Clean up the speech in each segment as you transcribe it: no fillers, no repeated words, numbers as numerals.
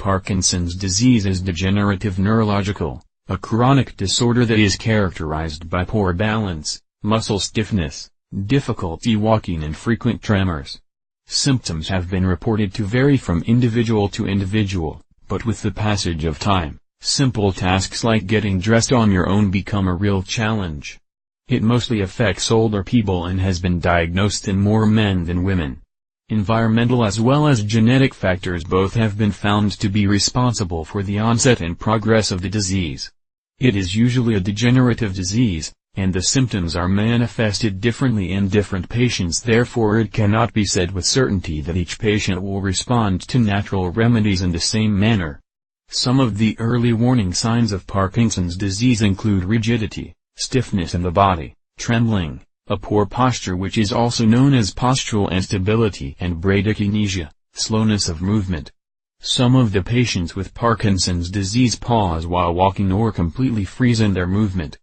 Parkinson's disease is degenerative neurological, a chronic disorder that is characterized by poor balance, muscle stiffness, difficulty walking and frequent tremors. Symptoms have been reported to vary from individual to individual, but with the passage of time, simple tasks like getting dressed on your own become a real challenge. It mostly affects older people and has been diagnosed in more men than women. Environmental as well as genetic factors both have been found to be responsible for the onset and progress of the disease. It is usually a degenerative disease, and the symptoms are manifested differently in different patients. Therefore it cannot be said with certainty that each patient will respond to natural remedies in the same manner. Some of the early warning signs of Parkinson's disease include rigidity, stiffness in the body, trembling, a poor posture which is also known as postural instability, and bradykinesia, slowness of movement. Some of the patients with Parkinson's disease pause while walking or completely freeze in their movement.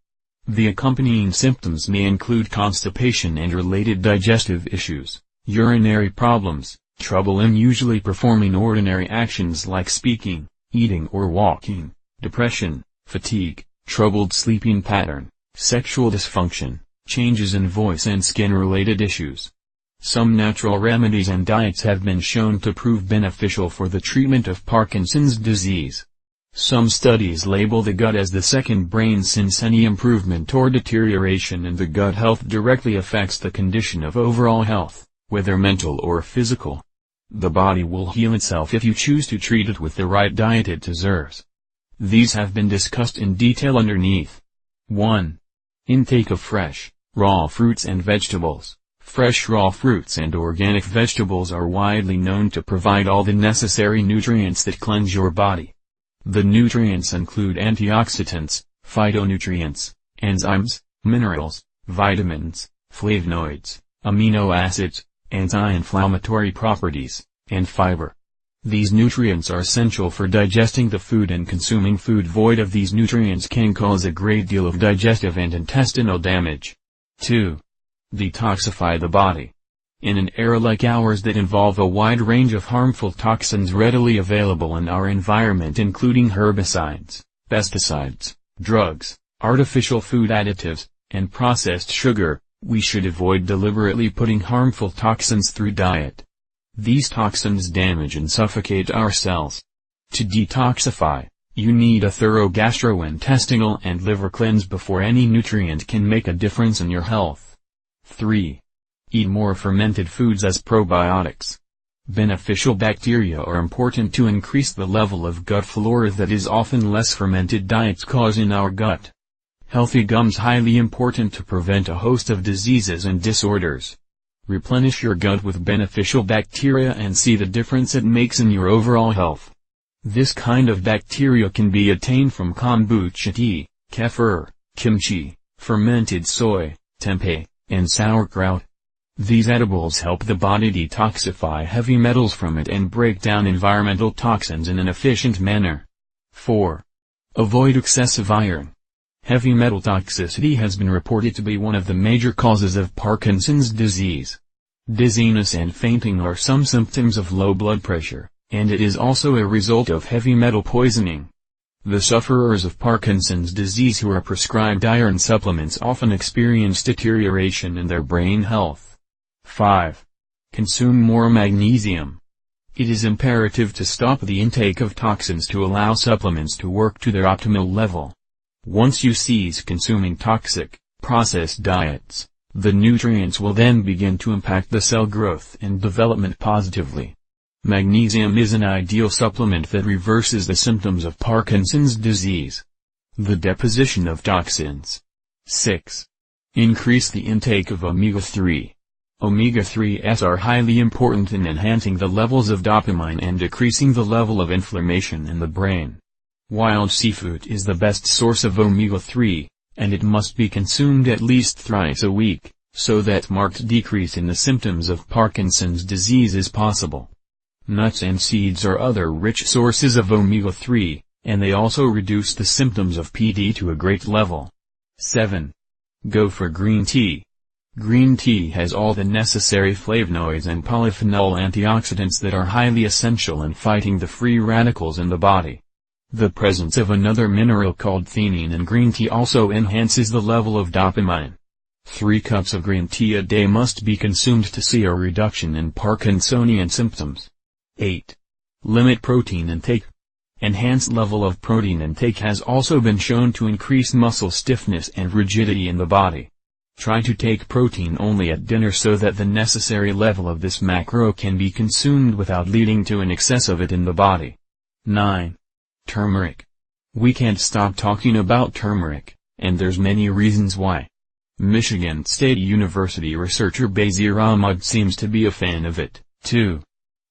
The accompanying symptoms may include constipation and related digestive issues, urinary problems, trouble in usually performing ordinary actions like speaking, eating or walking, depression, fatigue, troubled sleeping pattern, sexual dysfunction, changes in voice and skin-related issues. Some natural remedies and diets have been shown to prove beneficial for the treatment of Parkinson's disease. Some studies label the gut as the second brain, since any improvement or deterioration in the gut health directly affects the condition of overall health, whether mental or physical. The body will heal itself if you choose to treat it with the right diet it deserves. These have been discussed in detail underneath. 1. Intake of fresh, raw fruits and vegetables. Fresh raw fruits and organic vegetables are widely known to provide all the necessary nutrients that cleanse your body. The nutrients include antioxidants, phytonutrients, enzymes, minerals, vitamins, flavonoids, amino acids, anti-inflammatory properties, and fiber. These nutrients are essential for digesting the food, and consuming food void of these nutrients can cause a great deal of digestive and intestinal damage. 2. Detoxify the body. In an era like ours that involve a wide range of harmful toxins readily available in our environment, including herbicides, pesticides, drugs, artificial food additives, and processed sugar, we should avoid deliberately putting harmful toxins through diet. These toxins damage and suffocate our cells. To detoxify, you need a thorough gastrointestinal and liver cleanse before any nutrient can make a difference in your health. 3. Eat more fermented foods as probiotics. Beneficial bacteria are important to increase the level of gut flora that is often less fermented diets cause in our gut. Healthy gums highly important to prevent a host of diseases and disorders. Replenish your gut with beneficial bacteria and see the difference it makes in your overall health. This kind of bacteria can be attained from kombucha tea, kefir, kimchi, fermented soy, tempeh, and sauerkraut. These edibles help the body detoxify heavy metals from it and break down environmental toxins in an efficient manner. 4. Avoid excessive iron. Heavy metal toxicity has been reported to be one of the major causes of Parkinson's disease. Dizziness and fainting are some symptoms of low blood pressure, and it is also a result of heavy metal poisoning. The sufferers of Parkinson's disease who are prescribed iron supplements often experience deterioration in their brain health. 5. Consume more magnesium. It is imperative to stop the intake of toxins to allow supplements to work to their optimal level. Once you cease consuming toxic, processed diets, the nutrients will then begin to impact the cell growth and development positively. Magnesium is an ideal supplement that reverses the symptoms of Parkinson's disease. The deposition of toxins. 6. Increase the intake of omega-3. Omega-3s are highly important in enhancing the levels of dopamine and decreasing the level of inflammation in the brain. Wild seafood is the best source of omega-3, and it must be consumed at least thrice a week, so that marked decrease in the symptoms of Parkinson's disease is possible. Nuts and seeds are other rich sources of omega-3, and they also reduce the symptoms of PD to a great level. 7. Go for green tea. Green tea has all the necessary flavonoids and polyphenol antioxidants that are highly essential in fighting the free radicals in the body. The presence of another mineral called theanine in green tea also enhances the level of dopamine. 3 cups of green tea a day must be consumed to see a reduction in Parkinsonian symptoms. 8. Limit protein intake. Enhanced level of protein intake has also been shown to increase muscle stiffness and rigidity in the body. Try to take protein only at dinner so that the necessary level of this macro can be consumed without leading to an excess of it in the body. 9. Turmeric. We can't stop talking about turmeric, and there's many reasons why. Michigan State University researcher Bazir Ahmad seems to be a fan of it, too.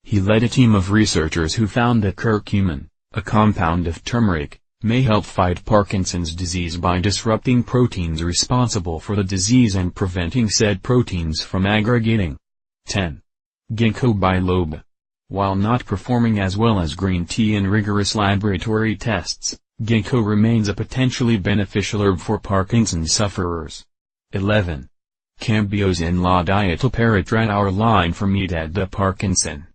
He led a team of researchers who found that curcumin, a compound of turmeric, may help fight Parkinson's disease by disrupting proteins responsible for the disease and preventing said proteins from aggregating. 10. Ginkgo biloba. While not performing as well as green tea in rigorous laboratory tests, ginkgo remains a potentially beneficial herb for Parkinson's sufferers. 11. Cambios en la dieta para tratar la enfermedad de Parkinson.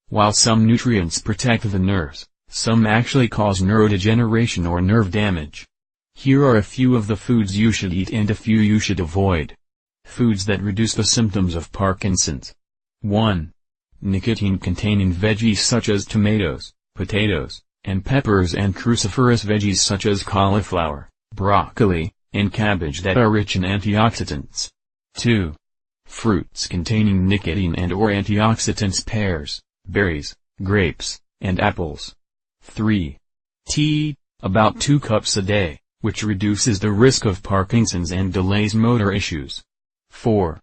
While some nutrients protect the nerves, some actually cause neurodegeneration or nerve damage. Here are a few of the foods you should eat and a few you should avoid. Foods that reduce the symptoms of Parkinson's. 1. Nicotine-containing veggies such as tomatoes, potatoes, and peppers and cruciferous veggies such as cauliflower, broccoli, and cabbage that are rich in antioxidants. 2. Fruits containing nicotine and/or antioxidants: pears, berries, grapes, and apples. 3. Tea, about 2 cups a day, which reduces the risk of Parkinson's and delays motor issues. 4.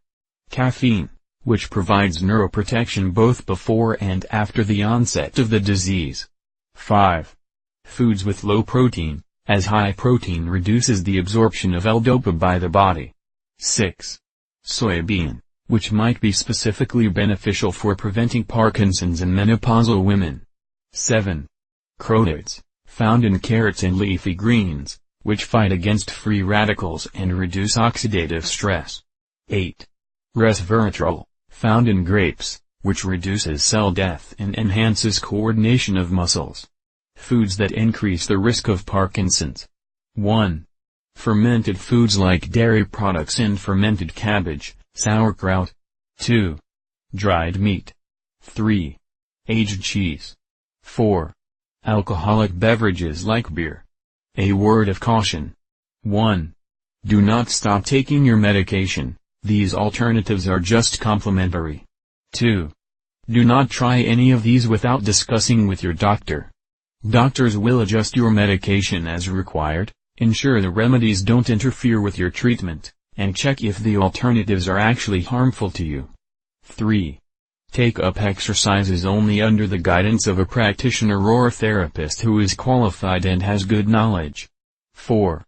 Caffeine, which provides neuroprotection both before and after the onset of the disease. 5. Foods with low protein, as high protein reduces the absorption of L-DOPA by the body. 6. Soybean, which might be specifically beneficial for preventing Parkinson's in menopausal women. 7. Crotoids, found in carrots and leafy greens, which fight against free radicals and reduce oxidative stress. 8. Resveratrol, found in grapes, which reduces cell death and enhances coordination of muscles. Foods that increase the risk of Parkinson's. 1. Fermented foods like dairy products and fermented cabbage, sauerkraut. 2. Dried meat. 3. Aged cheese. 4. Alcoholic beverages like beer. A word of caution. 1. Do not stop taking your medication, these alternatives are just complementary. 2. Do not try any of these without discussing with your doctor. Doctors will adjust your medication as required, ensure the remedies don't interfere with your treatment, and check if the alternatives are actually harmful to you. 3. Take up exercises only under the guidance of a practitioner or therapist who is qualified and has good knowledge. 4.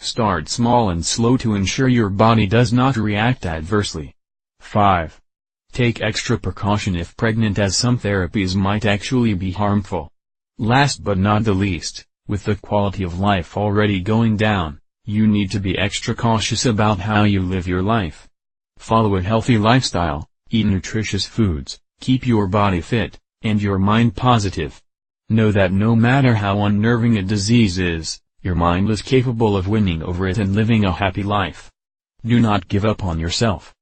Start small and slow to ensure your body does not react adversely. 5. Take extra precaution if pregnant, as some therapies might actually be harmful. Last but not the least, with the quality of life already going down, you need to be extra cautious about how you live your life. Follow a healthy lifestyle. Eat nutritious foods, keep your body fit, and your mind positive. Know that no matter how unnerving a disease is, your mind is capable of winning over it and living a happy life. Do not give up on yourself.